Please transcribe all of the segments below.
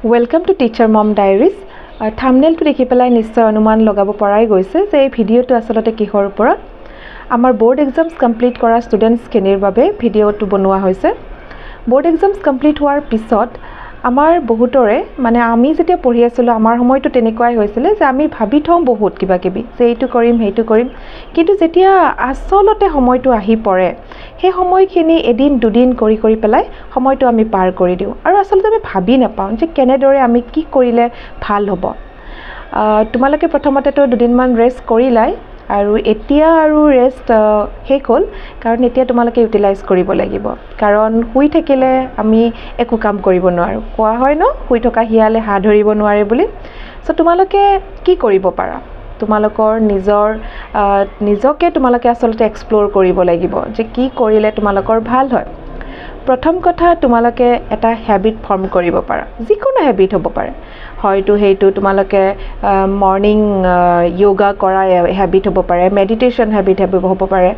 welcome to teacher mom diaries থাম্বনেলটো দেখি পেলাই নিশ্চয় অনুমান লগাব পৰাই গৈছে যে এই ভিডিঅ'টো আসলতে কিহৰ ওপৰত আমাৰ বোৰ্ড এক্সামছ কমপ্লিট কৰা ষ্টুডেণ্টছখিনিৰ বাবে ভিডিঅ'টো বনোৱা হৈছে বোৰ্ড এক্সামছ কমপ্লিট হোৱাৰ পিছত আমাৰ বহুতৰে মানে আমি যেতিয়া পঢ়ি আছিলোঁ আমাৰ সময়টো তেনেকুৱাই হৈছিলে যে আমি ভাবি থওঁ বহুত কিবা কিবি যে এইটো কৰিম সেইটো কৰিম কিন্তু যেতিয়া আসলতে সময়টো আহি পৰে সেই সময়খিনি এদিন দুদিন কৰি কৰি পেলাই সময়টো আমি পাৰ কৰি দিওঁ আৰু আসলতে আমি ভাবি নাপাওঁ যে কেনেদৰে আমি কি কৰিলে ভাল হ'ব তোমালোকে প্ৰথমতেতো দুদিনমান ৰেষ্ট কৰিলাই আৰু এতিয়া আৰু ৰেষ্ট শেষ হ'ল কাৰণ এতিয়া তোমালোকে ইউটিলাইজ কৰিব লাগিব কাৰণ শুই থাকিলে আমি একো কাম কৰিব নোৱাৰোঁ কোৱা হয় ন শুই থকা হিয়ালে হাত ধৰিব নোৱাৰে বুলি সো তোমালোকে কি কৰিব পাৰা তোমালোকৰ নিজকে তোমালোকে আসলতে এক্সপ্লোৰ কৰিব লাগিব যে কি কৰিলে তোমালোকৰ ভাল হয় প্ৰথম কথা তোমালোকে এটা হেবিট ফৰ্ম কৰিব পাৰা যিকোনো হেবিট হ'ব পাৰে হয়তো সেইটো তোমালোকে মৰ্নিং যোগা কৰা হেবিট হ'ব পাৰে মেডিটেশ্যন হেবিট হ'ব পাৰে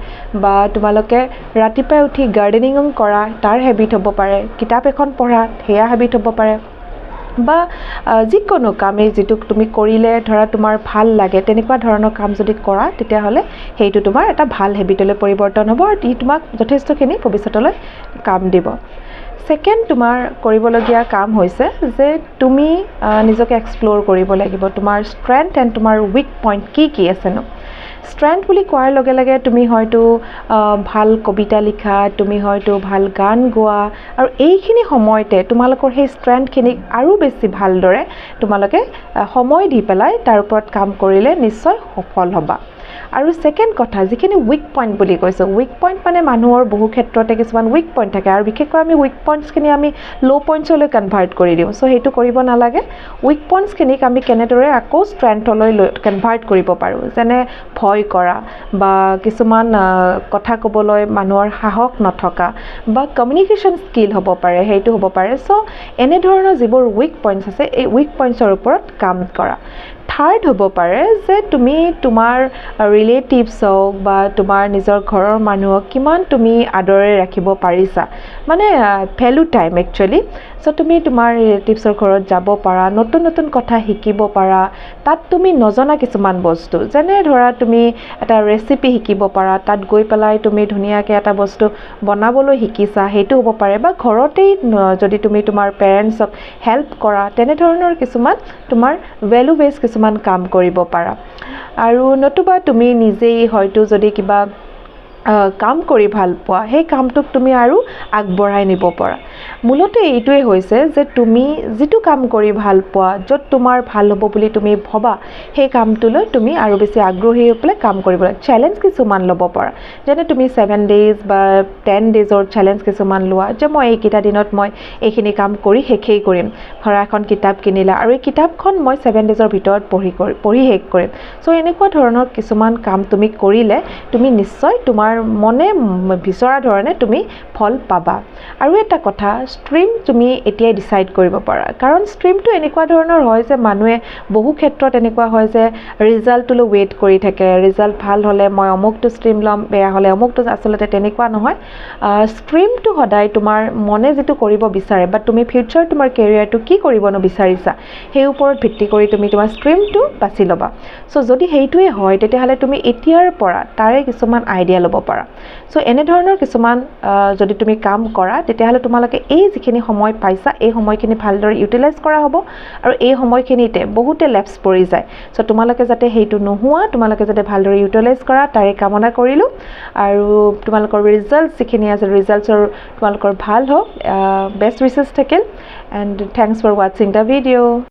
বা তোমালোকে ৰাতিপুৱা উঠি গাৰ্ডেনিং কৰা তাৰ হেবিট হ'ব পাৰে কিতাপ এখন পঢ়া সেয়া হেবিট হ'ব পাৰে বা যিকোনো কামেই যিটো তুমি কৰিলে ধৰা তোমাৰ ভাল লাগে তেনেকুৱা ধৰণৰ কাম যদি কৰা তেতিয়াহ'লে সেইটো তোমাৰ এটা ভাল হেবিটলৈ পৰিৱৰ্তন হ'ব আৰু ই তোমাক যথেষ্টখিনি ভৱিষ্যতলৈ কাম দিব সেকেন্ড তোমাৰ কৰিবলগীয়া কাম হৈছে যে তুমি নিজকে এক্সপ্লোৰ কৰিব লাগিব তোমাৰ ষ্ট্ৰেংথ এণ্ড তোমাৰ উইক পইণ্ট কি আছেনো ষ্ট্ৰেংথ বুলি কোৱাৰ লগে লগে তুমি হয়তো ভাল কবিতা লিখা তুমি হয়তো ভাল গান গোৱা আৰু এইখিনি সময়তে তোমালোকৰ সেই ষ্ট্ৰেংথখিনিক আৰু বেছি ভালদৰে তোমালোকে সময় দি পেলাই তাৰ ওপৰত কাম কৰিলে নিশ্চয় সফল হ'বা আৰু সেকেন্ড কথা যিখিনি উইক পইণ্ট বুলি কৈছোঁ উইক পইণ্ট মানে মানুহৰ বহু ক্ষেত্ৰতে কিছুমান উইক পইণ্ট থাকে আৰু বিশেষকৈ আমি উইক পইণ্টছখিনি আমি ল' পইণ্টছলৈ কনভাৰ্ট কৰি দিওঁ চ' সেইটো কৰিব নালাগে উইক পইণ্টছখিনিক আমি কেনেদৰে আকৌ ষ্ট্ৰেংথলৈ কনভাৰ্ট কৰিব পাৰোঁ যেনে ভয় কৰা বা কিছুমান কথা ক'বলৈ মানুহৰ সাহস নথকা বা কমিউনিকেশ্যন স্কিল হ'ব পাৰে সেইটো হ'ব পাৰে চ' এনেধৰণৰ যিবোৰ উইক পইণ্টছ আছে এই উইক পইণ্টছৰ ওপৰত কাম কৰা থাৰ্ড হ'ব পাৰে যে তুমি তোমাৰ ৰিলেটিভছ হওক বা তোমাৰ নিজৰ ঘৰৰ মানুহক কিমান তুমি আদৰে ৰাখিব পাৰিছা মানে ভেলু টাইম একচুৱেলি চ' তুমি তোমাৰ ৰিলেটিভছৰ ঘৰত যাব পাৰা নতুন নতুন কথা শিকিব পাৰা তাত তুমি নজনা কিছুমান বস্তু যেনে ধৰা তুমি এটা ৰেচিপি শিকিব পাৰা তাত গৈ পেলাই তুমি ধুনীয়াকৈ এটা বস্তু বনাবলৈ শিকিছা সেইটো হ'ব পাৰে বা ঘৰতেই যদি তুমি তোমাৰ পেৰেণ্টছক হেল্প কৰা তেনেধৰণৰ কিছুমান তোমাৰ ভেলু বেছ কিছুমান কাম কৰিব পাৰা আৰু নতুবা তুমি নিজেই হয়তো যদি কিবা কাম কৰি ভাল পোৱা সেই কামটোক তুমি আৰু আগবঢ়াই নিব পাৰা মূলতে এইটোৱে হৈছে যে তুমি যিটো কাম কৰি ভাল পোৱা য'ত তোমাৰ ভাল হ'ব বুলি তুমি ভবা সেই কামটোলৈ তুমি আৰু বেছি আগ্ৰহী হৈ পেলাই কাম কৰিব লাগে চেলেঞ্জ কিছুমান ল'ব পাৰা যেনে তুমি 7 ডেইজ বা 10 ডেইজৰ চেলেঞ্জ কিছুমান লোৱা যে মই এইকেইটা দিনত মই এইখিনি কাম কৰি শেষেই কৰিম ধৰা এখন কিতাপ কিনিলা আৰু এই কিতাপখন মই 7 ডেইজৰ ভিতৰত পঢ়ি শেষ কৰিম চ' এনেকুৱা ধৰণৰ কিছুমান কাম তুমি কৰিলে তুমি নিশ্চয় তোমাৰ মনে বিচৰা ধৰণে তুমি ফল পাবা আৰু এটা কথা ষ্ট্ৰীম তুমি এতিয়াই ডিচাইড কৰিব পাৰা কাৰণ ষ্ট্ৰীমটো এনেকুৱা ধৰণৰ হয় যে মানুহে বহু ক্ষেত্ৰত এনেকুৱা হয় যে ৰিজাল্টটোলৈ ৱেইট কৰি থাকে ৰিজাল্ট ভাল হ'লে মই অমুকটো ষ্ট্ৰীম ল'ম বেয়া হ'লে অমুকটো আচলতে তেনেকুৱা নহয় ষ্ট্ৰীমটো সদায় তোমাৰ মনে যিটো কৰিব বিচাৰে বা তুমি ফিউচাৰ তোমাৰ কেৰিয়াৰটো কি কৰিবনো বিচাৰিছা সেই ওপৰত ভিত্তি কৰি তুমি তোমাৰ ষ্ট্ৰীমটো বাছি ল'বা চ' যদি সেইটোৱে হয় তেতিয়াহ'লে তুমি এতিয়াৰ পৰা তাৰে কিছুমান আইডিয়া ল'ব পাৰা চ' এনেধৰণৰ কিছুমান যদি তুমি কাম কৰা তেতিয়াহ'লে তোমালোকে এই যিখিনি সময় পাইছা এই সময়খিনি ভালদৰে ইউটিলাইজ কৰা হ'ব আৰু এই সময়খিনিতে বহুতে লেপছ পৰি যায় চ' তোমালোকে যাতে সেইটো নোহোৱা তোমালোকে যাতে ভালদৰে ইউটিলাইজ কৰা তাৰে কামনা কৰিলোঁ আৰু তোমালোকৰ ৰিজাল্ট যিখিনি আছে ৰিজাল্টছৰ তোমালোকৰ ভাল হওক বেষ্ট উইচেছ থাকিল এণ্ড থেংকছ ফৰ ৱাচিং দ্য ভিডিঅ'